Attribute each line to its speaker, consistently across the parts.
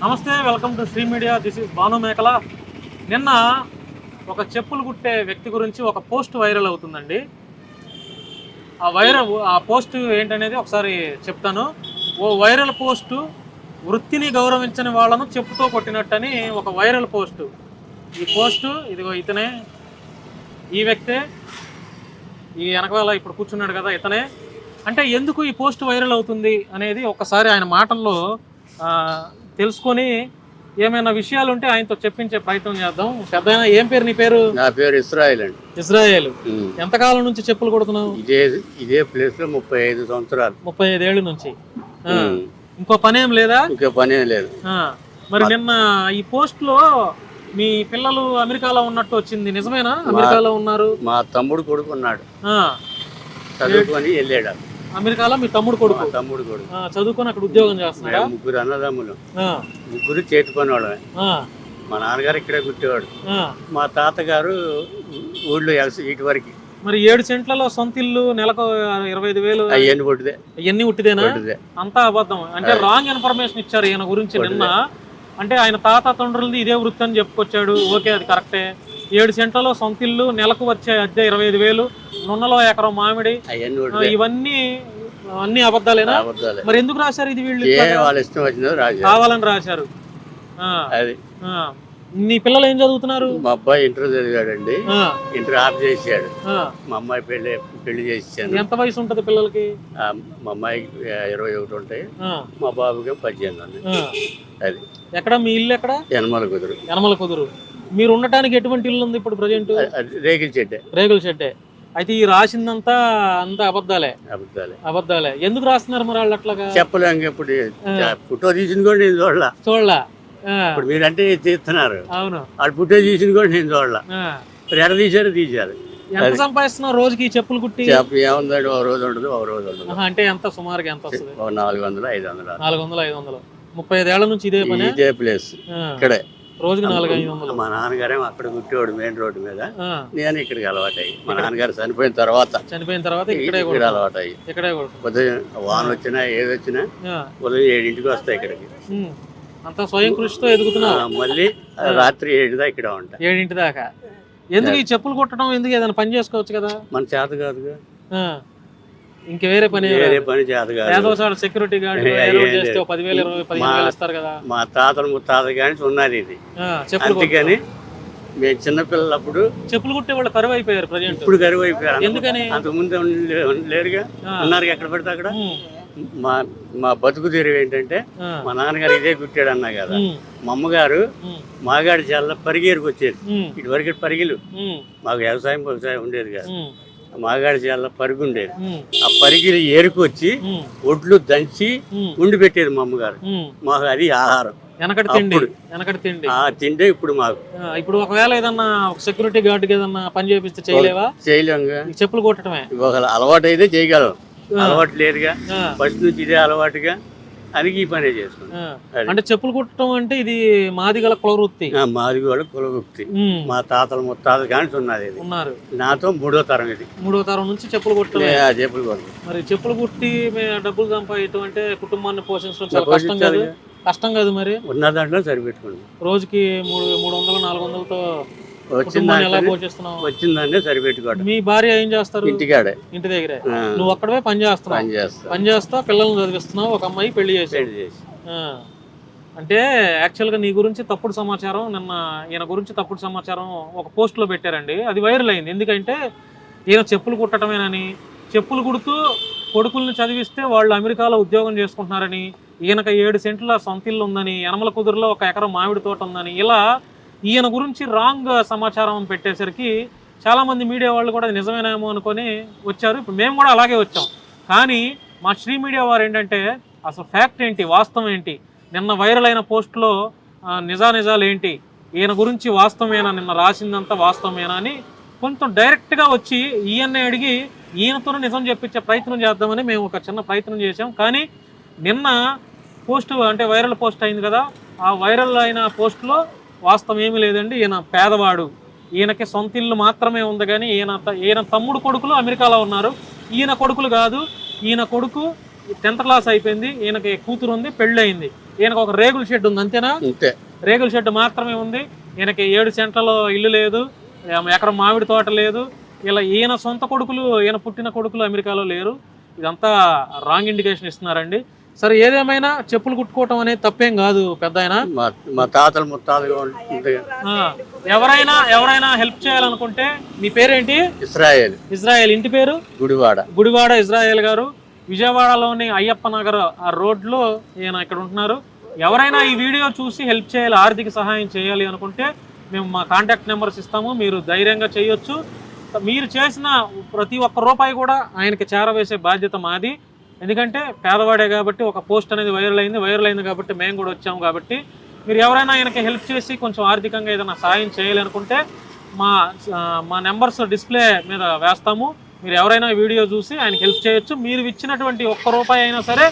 Speaker 1: నమస్తే, welcome to Shri media. This is Bhanu Mekala. నిన్న ఒక చెప్పులు కుట్టే వ్యక్తి గురించి ఒక పోస్ట్ వైరల్ అవుతుందండి. ఆ పోస్ట్ ఏంటనేది ఒకసారి చెప్తాను. ఓ వైరల్ పోస్టు, వృత్తిని గౌరవించని వాళ్ళను చెప్పుతో కొట్టినట్టని ఒక వైరల్ పోస్టు. ఈ పోస్టు ఇదిగో ఇతనే, ఈ వ్యక్తే, ఈ వెనకాల ఇప్పుడు కూర్చున్నాడు కదా ఇతనే. అంటే ఎందుకు ఈ పోస్ట్ వైరల్ అవుతుంది అనేది ఒకసారి ఆయన మాటల్లో తెలుసుకొని ఏమైనా విషయాలు ఉంటే ఆయనతో చెప్పించే ప్రయత్నం చేద్దాం. పెద్దయినా ఏం పేరు నీ పేరు?
Speaker 2: నా పేరు ఇస్రాయేల్ అండి.
Speaker 1: ఇజ్రాయేల్. ఎంతకాలం నుంచి చెప్పులు కొడుతున్నావు?
Speaker 2: ఇదే ప్లేస్ లో 35 సంవత్సరాలు.
Speaker 1: 35 ఏళ్ళ నుంచి. ఇంకో పనేం లేదా?
Speaker 2: ఇంకో పనేం లేదు.
Speaker 1: మరి నిన్న ఈ పోస్ట్ లో మీ పిల్లలు అమెరికాలో ఉన్నట్టు వచ్చింది, నిజమేనా? అమెరికాలో ఉన్నారు.
Speaker 2: మా తమ్ముడు కొడుకు ఉన్నాడు, చదువుకొని వెళ్ళాడు
Speaker 1: అమెరికాలో. మీ తమ్ముడు కొడుకు చదువుకొని అక్కడ ఉద్యోగం చేస్తున్నాడు.
Speaker 2: ముగ్గురు అన్నదమ్ములు, ముగ్గురు చేతి పని వాళ్ళమే. మా నాన్నగారు ఇక్కడే కుట్టేవాడు, మా తాతగారు ఊళ్ళో ఇటు వరకు.
Speaker 1: మరి 7 సెంట్లలో సొంత ఇల్లు, నెలకు 25,000
Speaker 2: అవన్నీ పుట్టిదే.
Speaker 1: అవన్నీ ఉట్టిదేనా? అంతా అబద్ధం. అంటే రాంగ్ ఇన్ఫర్మేషన్ ఇచ్చారు ఈయన గురించి నిన్న. అంటే ఆయన తాత తండ్రులది ఇదే వృత్తి అని చెప్పుకొచ్చాడు. ఓకే, అది కరెక్టే. 7 సెంట్లలో సొంత ఇల్లు, నెలకు వచ్చే అద్దె 25,000, నున్నలో ఎకరం మామిడి, ఇవన్నీ అన్ని అబద్ధాలేనా? మరి ఎందుకు రాశారు ఇది? వీళ్ళు కావాలని రాశారు. నీ పిల్లలు ఏం చదువుతున్నారు?
Speaker 2: మా అబ్బాయి ఇంటర్ చదివాడండి, ఇంటర్ ఆఫ్ చేసాడు. మా అమ్మాయి పెళ్లి చేసాను.
Speaker 1: ఎంత వయసు ఉంటది పిల్లలకి?
Speaker 2: మా అమ్మాయికి 21 ఉంటాయి, మా బాబుకి 18. అది
Speaker 1: ఎక్కడ మీ ఇల్లు? ఎక్కడ? యనమల కుదురు. మీరు ఉండటానికి ఎటువంటి ఇల్లు ఉంది ఇప్పుడు ప్రజెంట్?
Speaker 2: రేగుల షెడ్డే.
Speaker 1: రేగుల షెడ్డే. అయితే ఈ రాసిందంతా అంతా అబద్ధాలే. ఎందుకు రాస్తున్నారు మరి వాళ్ళు అట్లాగా?
Speaker 2: చెప్పలేం. ఇప్పుడు ఫోటో తీసింది కూడా నేను చూడలా. ఇప్పుడు మీరంటే తీస్తున్నారు.
Speaker 1: అవును,
Speaker 2: వాళ్ళు ఫోటో తీసింది కూడా నేను చూడలా. ఎడ తీశారు.
Speaker 1: ఎంత సంపాదిస్తున్నారు రోజుకి చెప్పులు కుట్టి?
Speaker 2: ఏముందండి, ఒక రోజు ఉండదు, ఒక రోజు ఉండదు.
Speaker 1: అంటే ఎంత సుమారుగా ఎంత వస్తుంది?
Speaker 2: 400, 500.
Speaker 1: 400. 35 ఏళ్ల నుంచి ఇదే పని,
Speaker 2: ఇదే ప్లేస్ ఇక్కడే.
Speaker 1: రోజుకి 400-500.
Speaker 2: మా నాన్నగారేమో అక్కడ కుట్టేవాడు మెయిన్ రోడ్డు మీద. నేను ఇక్కడికి అలవాటయ్యి. మా నాన్నగారు చనిపోయిన తర్వాత ఇక్కడే అలవాటయ్యి. ఉదయం వాన వచ్చినా ఏదొచ్చినా ఉదయం 7ంటికి వస్తాయి ఇక్కడికి.
Speaker 1: అంతా స్వయం కృషితో ఎదుగుతున్నా.
Speaker 2: మళ్ళీ రాత్రి 7 దాకా ఇక్కడ ఉంటా.
Speaker 1: 7 దాకా. ఎందుకు ఈ చెప్పులు కుట్టడం? ఎందుకు? ఏదైనా పని చేసుకోవచ్చు కదా.
Speaker 2: మన చేత కాదుగా,
Speaker 1: ఇంక వేరే పని
Speaker 2: చేత కాదు.
Speaker 1: సెక్యూరిటీ గార్డ్ 10,000-15,000 ఇస్తారు కదా.
Speaker 2: మా తాతలు ముత్తాత కానీ ఉన్నది ఇది. అందుకని మేము చిన్నపిల్లలప్పుడు
Speaker 1: చెప్పులు కుట్టే వాళ్ళు కరువు అయిపోయారు. ప్రజెంట్ ఇప్పుడు
Speaker 2: కరువు అయిపోయారు.
Speaker 1: ఎందుకని?
Speaker 2: అంతకుముందు లేరుగా, ఉన్నారు ఎక్కడ పెడితే అక్కడ. మా బతుకు తెరువు ఏంటంటే, మా నాన్నగారు ఇదే కుట్టాడు అన్నా కదా. మా అమ్మగారు మాగాడి చాలా పరిగేరుకు వచ్చేది. ఇటు వరకు పరిగిలు మాకు వ్యవసాయం ఉండేది కాదు. మాగాడి చాలా పరుగు ఉండేది. ఆ పరిగిలు ఏరుకు వచ్చి ఒడ్లు దంచి ఉండి పెట్టేది మా అమ్మగారు. మాకు అది ఆహారం. తిండే ఇప్పుడు మాకు.
Speaker 1: ఇప్పుడు ఒకవేళ ఏదన్నా సెక్యూరిటీ గార్డ్ ఏదన్నా పని చేపిస్తే చేయలేము. చెప్పులు కొట్టడమే
Speaker 2: ఒకవేళ అలవాటు అయితే చేయగలం. అలవాటు లేదుగా, ఫస్ట్ నుంచి ఇదే అలవాటుగా అని ఈ పనే చేసుకున్నాం.
Speaker 1: అంటే చెప్పులు కుట్టడం అంటే ఇది మాదిగల కుల వృత్తి.
Speaker 2: మాదిగల కుల వృత్తి. మా తాతలు ముత్తాతలు కానీ ఉన్నారు. నాతో 3వ తరం ఇది.
Speaker 1: 3వ తరం నుంచి చెప్పులు కుట్టడం.
Speaker 2: చెప్పులు కుట్టడం.
Speaker 1: మరి చెప్పులు కుట్టి డబ్బులు సంపాదించడం అంటే కుటుంబాన్ని పోషించడం చాలా కష్టం కాదు. మరి
Speaker 2: ఉన్న దాంట్లో సరిపెట్టుకోండి.
Speaker 1: రోజుకి 300-400తో
Speaker 2: వచ్చిందంటే సరిపెట్టుకోండి.
Speaker 1: మీ భార్య ఏం చేస్తారు? ఇంటి దగ్గరే. నువ్వు అక్కడే పని చేస్తావు, పిల్లల్ని చదివిస్తున్నావు, ఒక అమ్మాయి పెళ్లి చేసి. అంటే యాక్చువల్గా నీ గురించి తప్పుడు సమాచారం ఈయన గురించి తప్పుడు సమాచారం ఒక పోస్ట్ లో పెట్టారండి. అది వైరల్ అయింది. ఎందుకంటే ఈయన చెప్పులు కుట్టడమేనని, చెప్పులు కుడుతూ కొడుకుల్ని చదివిస్తే వాళ్ళు అమెరికాలో ఉద్యోగం చేసుకుంటున్నారని, ఈయనకు 7 సెంట్ల సొంత ఇల్లు ఉందని, యనమల కుదురులో 1 ఎకరం మామిడి తోట ఉందని, ఇలా ఈయన గురించి రాంగ్ సమాచారం పెట్టేసరికి చాలామంది మీడియా వాళ్ళు కూడా నిజమేనేమో అనుకొని వచ్చారు. ఇప్పుడు మేము కూడా అలాగే వచ్చాం. కానీ మా శ్రీ మీడియా వారు ఏంటంటే అసలు ఫ్యాక్ట్ ఏంటి, వాస్తవం ఏంటి, నిన్న వైరల్ అయిన పోస్టులో నిజాలు ఏంటి, ఈయన గురించి వాస్తవమేనా, నిన్న రాసిందంతా వాస్తవమేనా అని కొంచెం డైరెక్ట్గా వచ్చి ఈయన్నే అడిగి ఈయనతో నిజం చెప్పించే ప్రయత్నం చేద్దామని మేము ఒక చిన్న ప్రయత్నం చేసాం. కానీ నిన్న పోస్ట్ అంటే వైరల్ పోస్ట్ అయింది కదా, ఆ వైరల్ అయిన పోస్టులో వాస్తవం ఏమీ లేదండి. ఈయన పేదవాడు, ఈయనకి సొంత ఇల్లు మాత్రమే ఉంది. కానీ ఈయన తమ్ముడు కొడుకులు అమెరికాలో ఉన్నారు. ఈయన కొడుకులు కాదు. ఈయన కొడుకు 10th క్లాస్ అయిపోయింది, ఈయనకి కూతురు ఉంది, పెళ్ళయింది. ఈయనకు ఒక రేగుల షెడ్ ఉంది అంతేనా?
Speaker 2: అంతే,
Speaker 1: రేగుల షెడ్ మాత్రమే ఉంది. ఈయనకి 7 సెంట్లలో ఇల్లు లేదు, ఎకరం మామిడి తోట లేదు. ఇలా ఈయన సొంత కొడుకులు, ఈయన పుట్టిన కొడుకులు అమెరికాలో లేరు. ఇదంతా రాంగ్ ఇండికేషన్ ఇస్తున్నారండి. సరే, ఏదేమైనా చెప్పులు కుట్టుకోవటం అనేది తప్పేం కాదు పెద్ద ఆయన.
Speaker 2: మా తాతలు ముత్తాతలు
Speaker 1: ఎవరైనా హెల్ప్ చేయాలనుకుంటే, మీ పేరేంటి?
Speaker 2: ఇజ్రాయెల్.
Speaker 1: ఇంటి పేరు? గుడివాడ ఇజ్రాయెల్ గారు. విజయవాడలోని అయ్యప్ప నగర్ ఆ రోడ్లో ఈయన ఇక్కడ ఉంటున్నారు. ఎవరైనా ఈ వీడియో చూసి హెల్ప్ చేయాలి, ఆర్థిక సహాయం చేయాలి అనుకుంటే మేము మా కాంటాక్ట్ నెంబర్స్ ఇస్తాము. మీరు ధైర్యంగా చేయొచ్చు. మీరు చేసిన ప్రతి ఒక్క రూపాయి కూడా ఆయనకి చేరవేసే బాధ్యత మాది. ఎందుకంటే పేదవాడే కాబట్టి ఒక పోస్ట్ అనేది వైరల్ అయింది కాబట్టి మేము కూడా వచ్చాము. కాబట్టి మీరు ఎవరైనా ఆయనకి హెల్ప్ చేసి కొంచెం ఆర్థికంగా ఏదైనా సహాయం చేయాలనుకుంటే మా నెంబర్స్ డిస్ప్లే మీద వేస్తాము. మీరు ఎవరైనా వీడియో చూసి ఆయనకి హెల్ప్ చేయొచ్చు. మీరు ఇచ్చినటువంటి ఒక్క రూపాయి అయినా సరే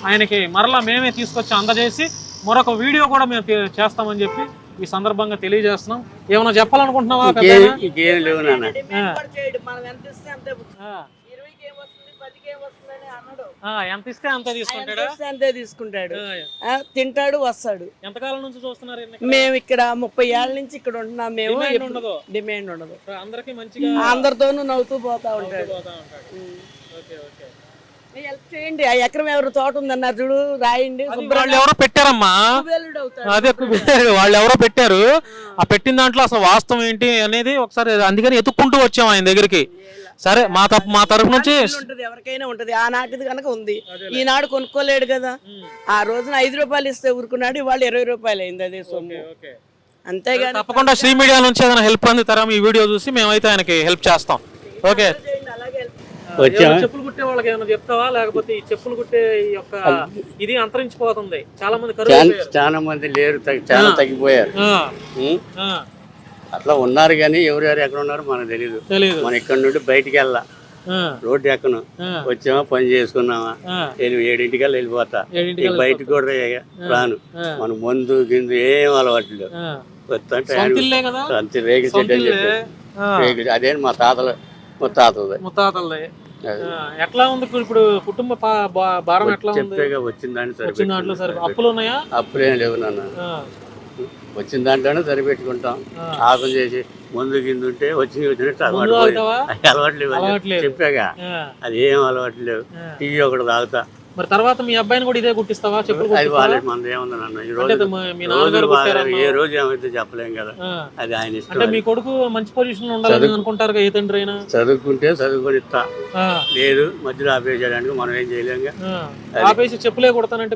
Speaker 1: ఆయనకి మరలా మేమే తీసుకొచ్చి అందజేసి మరొక వీడియో కూడా మేము చేస్తామని చెప్పి ఈ సందర్భంగా తెలియజేస్తున్నాం. ఏమైనా చెప్పాలనుకుంటున్నావా? ఎంత ఇస్తే అంతే తీసుకుంటాడు.
Speaker 3: తింటాడు, వస్తాడు.
Speaker 1: ఎంతకాలం నుంచి చూస్తున్నారు?
Speaker 3: మేము ఇక్కడ 30 ఏళ్ళ నుంచి ఇక్కడ ఉంటున్నాం. మేము డిమాండ్ ఉండదు.
Speaker 1: అందరికి మంచిగా
Speaker 3: అందరితోనూ నవ్వుతూ పోతా ఉంటాడు. హెల్ప్ చేయండి. ఆ ఎకరం ఎవరు తోట ఉందన్నారు చూడు, రాయండి.
Speaker 1: వాళ్ళు ఎవరో పెట్టారమ్మా, అదే వాళ్ళు ఎవరో పెట్టారు. ఆ పెట్టిన దాంట్లో అసలు వాస్తవం ఏంటి అనేది ఒకసారి అందుకని ఎత్తుక్కుంటూ వచ్చాం ఆయన దగ్గరికి. సరే, మా తరపు నుంచి
Speaker 3: ఎవరికైనా ఉంటది. ఆనాటిది కనుక ఉంది, ఈనాడు కొనుక్కోలేడు కదా. ఆ రోజున 5 రూపాయలు ఇస్తే ఊరుకున్నాడు, ఇవాళ 20 రూపాయలు అయింది. అదే సొమ్ము. అంతేగాని
Speaker 1: తప్పకుండా శ్రీ మీడియా నుంచి ఏదైనా హెల్ప్ అందుతారా? ఈ వీడియో చూసి మేమైతే ఆయనకి హెల్ప్ చేస్తాం. ఓకే, చెప్పులు కుట్టే వాళ్ళకి ఏమైనా చెప్తావా? లేకపోతే ఈ చెప్పులు కుట్టే యొక్క ఇది అంతరించిపోతుంది.
Speaker 2: చాలా మంది లేరు, చాలా తగ్గిపోయారు. అట్లా ఉన్నారు కానీ ఎవరెవరు ఎక్కడ ఉన్నారో మనకు తెలియదు. మనం ఇక్కడ నుండి బయటికి వెళ్ళా, రోడ్డు ఎక్కను, వచ్చామా పని చేసుకున్నామా, 7 వెళ్ళిపోతా. బయటకు కూడా రాను. మన మందు గిందు ఏం అలవాట్లు అంతే. రేగి చెట్టు అని చెప్పి అదే మా తాతలు
Speaker 1: ముత్తాతలది. ఎట్లా ఉంది ఇప్పుడు కుటుంబ భారం? ఎట్లా ఉంది?
Speaker 2: వచ్చిన దాంట్లో
Speaker 1: అప్పులు ఉన్నాయా?
Speaker 2: అప్పులేం లేవు నాన్న. వచ్చిన దాంట్లోనే సరిపెట్టుకుంటాం. ఆపం చేసి ముందు కింద ఉంటే వచ్చినట్టు అలవాట్లేవు. చెప్పాగా అది ఏం అలవాటు లేవు. టీవీ ఒకటి తాగుతా.
Speaker 1: మరి తర్వాత మీ అబ్బాయిని కూడా ఇదే కుట్టిస్తావా? చెప్పులు
Speaker 2: అది వాళ్ళకి మనది ఏముంది నాన్న. ఏ రోజు ఏమైతే చెప్పలేం కదా, అది ఆయన ఇష్టం.
Speaker 1: అంటే మీ కొడుకు మంచి పొజిషన్ లో ఉండాలని అనుకుంటారు ఏ తండ్రి అయినా.
Speaker 2: చదువుకుంటే చదువుకొని ఇస్తా, లేదు మధ్యలో ఆపేసేయడానికి మనం ఏం చేయలేం.
Speaker 1: ఆపేసి చెప్పులే కొడతానంటే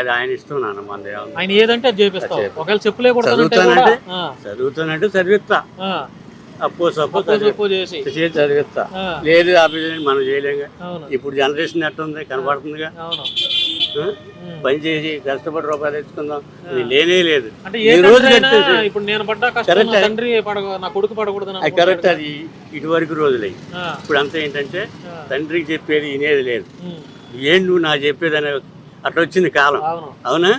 Speaker 2: అది ఆయన ఇష్టం నాన్న. మనది
Speaker 1: ఆయన ఏదంటే అది చేపిస్తాం. ఒకవేళ చెప్పులే కొడతానంటే
Speaker 2: చదువుతానంటే చదివిస్తా, అప్పో చేసి చదివిస్తా. లేదు ఆపేసి మనం చేయలేంగా. ఇప్పుడు జనరేషన్ ఎట్టుంది కనపడుతుందిగా. పని చేసి కష్టపడి రూపాయలు తెచ్చుకుందాం, లేనే లేదు.
Speaker 1: ఇప్పుడు నేను పడ్డా కష్టం తండ్రి నా కొడుకు పడకూడదు.
Speaker 2: కరెక్ట్. అది ఇటువరకు రోజులే. ఇప్పుడు అంతా ఏంటంటే తండ్రికి చెప్పేది వినేది లేదు. ఏం నువ్వు నాకు చెప్పేది అనే అట్లా వచ్చింది కాలం. అవునా?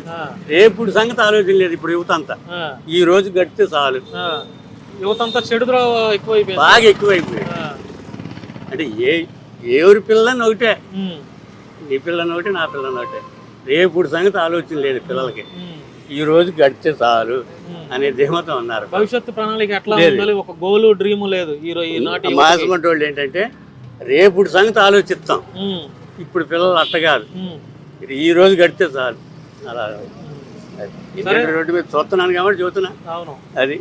Speaker 2: రేపు సంగతి ఆలోచన లేదు. ఇప్పుడు యువత అంతా ఈ రోజు గడితే చాలు.
Speaker 1: యువత అంతా చెడులో ఎక్కువైపోయింది,
Speaker 2: బాగా ఎక్కువైపోయింది. అంటే ఎవరి పిల్లని ఒకటే, నీ పిల్లని ఒకటి, నా పిల్లని ఒకటే. రేపు సంగతి ఆలోచన లేదు పిల్లలకి. ఈ రోజు గడిచే చాలు అనే ధీమతో ఉన్నారు.
Speaker 1: భవిష్యత్తు ప్రణాళిక ఎట్లా ఉండాలి, ఒక గోలు డ్రీమ్ లేదు.
Speaker 2: మాసుకుంటే వాళ్ళు ఏంటంటే రేపు సంగతి ఆలోచిస్తాం. ఇప్పుడు పిల్లలు అట్టగాదు, ఈ రోజు గడితే చాలు. అలా రోడ్డు మీద చూస్తున్నాను కాబట్టి చెబుతున్నా. అది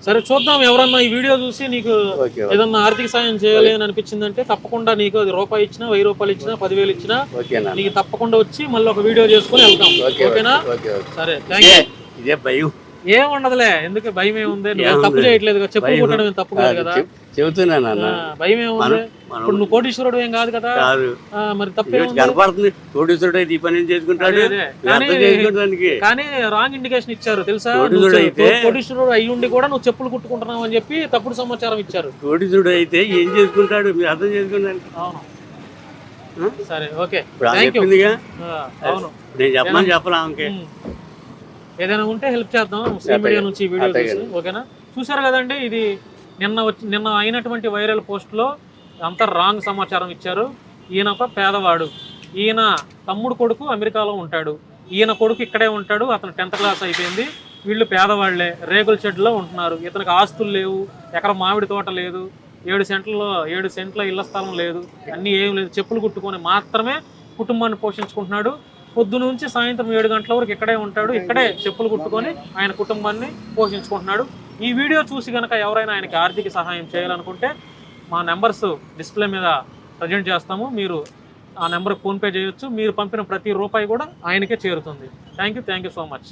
Speaker 1: సరే, చూద్దాం. ఎవరన్నా ఈ వీడియో చూసి నీకు ఏదన్నా ఆర్థిక సాయం చేయాలి అని అనిపించిందంటే తప్పకుండా నీకు అది రూపాయి ఇచ్చినా, 1000 రూపాయలు ఇచ్చినా, 10,000 ఇచ్చినా నీకు తప్పకుండా వచ్చి మళ్ళీ ఒక వీడియో చేసుకుని వెళ్తాం. ఓకేనా? సరే, థ్యాంక్ యూ.
Speaker 2: ఇదే భయం
Speaker 1: ఏం ఉండదులే. ఎందుకు భయం ఏముంది? నువ్వు తప్పు చేయట్లేదు కదా, చెప్పులు కుట్టడం తప్పు కాదు కదా.
Speaker 2: చెబుతున్నా భయం
Speaker 1: ఏముంది? ఇప్పుడు నువ్వు కోటీశ్వరుడు ఏం కాదు కదా, మరి తప్పే
Speaker 2: కనపడుతుంది. కోటీశ్వరుడు అయితే ఈ పని చేసుకుంటాడు.
Speaker 1: కానీ రాంగ్ ఇండికేషన్ ఇచ్చారు తెలుసా? కోటీశ్వరుడు అయ్యుండి కూడా నువ్వు చెప్పులు కుట్టుకుంటున్నావు అని చెప్పి తప్పుడు సమాచారం ఇచ్చారు.
Speaker 2: కోటీశ్వరుడు అయితే ఏం చేసుకుంటాడు మీరు అర్థం చేసుకుంటానికి.
Speaker 1: సరే, ఓకే.
Speaker 2: అవును, నేను చెప్పమని చెప్పలా.
Speaker 1: ఏదైనా ఉంటే హెల్ప్ చేద్దాం శ్రీ మీడియా నుంచి వీడియో చూసి. ఓకేనా? చూసారు కదండి, ఇది నిన్న అయినటువంటి వైరల్ పోస్ట్లో అంతా రాంగ్ సమాచారం ఇచ్చారు. ఈయన ఒక పేదవాడు, ఈయన తమ్ముడు కొడుకు అమెరికాలో ఉంటాడు. ఈయన కొడుకు ఇక్కడే ఉంటాడు, అతను 10th క్లాస్ అయిపోయింది. వీళ్ళు పేదవాళ్లే, రేగుల షెడ్లో ఉంటున్నారు. ఇతనికి ఆస్తులు లేవు, ఎకరం మామిడి తోట లేదు, 7 సెంట్ల ఇళ్ల స్థలం లేదు, అన్నీ ఏం లేదు. చెప్పులు కుట్టుకొని మాత్రమే కుటుంబాన్ని పోషించుకుంటున్నాడు. పొద్దు నుంచి సాయంత్రం 7 గంటల వరకు ఇక్కడే ఉంటాడు, ఇక్కడే చెప్పులు కుట్టుకొని ఆయన కుటుంబాన్ని పోషించుకుంటున్నాడు. ఈ వీడియో చూసి కనుక ఎవరైనా ఆయనకి ఆర్థిక సహాయం చేయాలనుకుంటే మా నెంబర్స్ డిస్ప్లే మీద ప్రజెంట్ చేస్తాము. మీరు ఆ నెంబర్కి ఫోన్పే చేయొచ్చు. మీరు పంపిన ప్రతి రూపాయి కూడా ఆయనకే చేరుతుంది. Thank you so much.